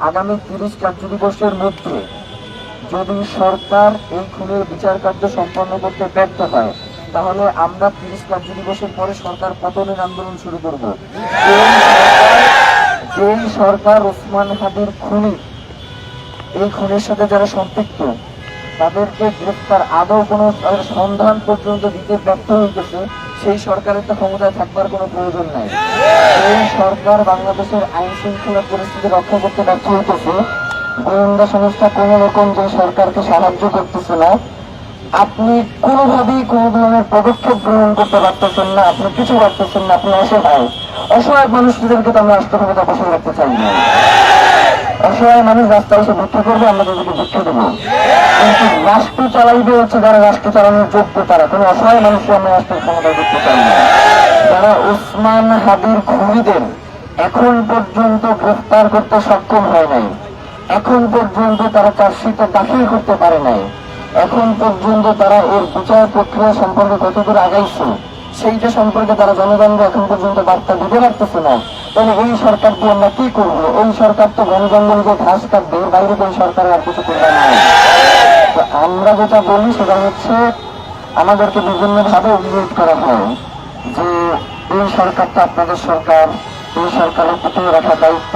আগামী 30 কার্যদিবসের মধ্যে যদি সরকার এই খুনের বিচার কার্য সম্পন্ন করতে ব্যর্থ হয়, তাহলে আমরা 30 কার্যদিবসের পরে সরকার পতনের আন্দোলন শুরু করব। যেই সরকার ওসমান হাদির খুনি, এই খুনের সাথে যারা সম্পৃক্ত, তাদেরকে গ্রেফতার আদৌ কোনো সন্ধান পর্যন্ত দিতে ব্যর্থ হইতেছে, সেই সরকারের তো ক্ষমতায় থাকবার কোনো প্রয়োজন নাই। এই সরকার বাংলাদেশের আইন শৃঙ্খলা পরিস্থিতি রক্ষা করতে ব্যর্থ হইতেছে, গোয়েন্দা সংস্থা কোন রকম যে সরকারকে সাহায্য করতেছে না, আপনি কোনোভাবেই কোন ধরনের পদক্ষেপ গ্রহণ করতে পারতেছেন না, আপনি কিছু পারতেছেন না, আপনি অসহায়। অসহায় মানুষদেরকে তো আমরা রাষ্ট্র ক্ষমতা বসে রাখতে চাই না। অসহায় মানুষ রাস্তায় এসে ভিক্ষা করবে, আমরা তাদেরকে ভিক্ষা দেবো, কিন্তু রাষ্ট্র চালাইবে হচ্ছে যারা রাষ্ট্র চালানোর যোগ্য, তারা। কোনো অসহায় মানুষকে আমরা রাষ্ট্রের ক্ষমতা করতে চাই না। যারা ওসমান হাদির খুনিদের এখন পর্যন্ত গ্রেফতার করতে সক্ষম হয় নাই, এখন পর্যন্ত তারা চার্জশিটে দাখিল করতে পারে নাই, এখন পর্যন্ত তারা এর বিচার প্রক্রিয়া সম্পর্কে কতদূর আগাইছে সেইটা সম্পর্কে তারা জনগণকে এখন পর্যন্ত বার্তা দিতে পারতেছে না, তাহলে এই সরকার দিয়ে আমরা কি করবো? এই সরকার তো বনজঙ্গলকে ঘাস কাটবে, বাইরে কোন সরকারের আর কিছু করবে না। আমরা যেটা বলি সেটা হচ্ছে, আমাদেরকে বিভিন্ন ভাবে অভিযোগ করা হয় যে এই সরকারটা আপনাদের সরকার, এই সরকারের প্রতি রাখা দায়িত্ব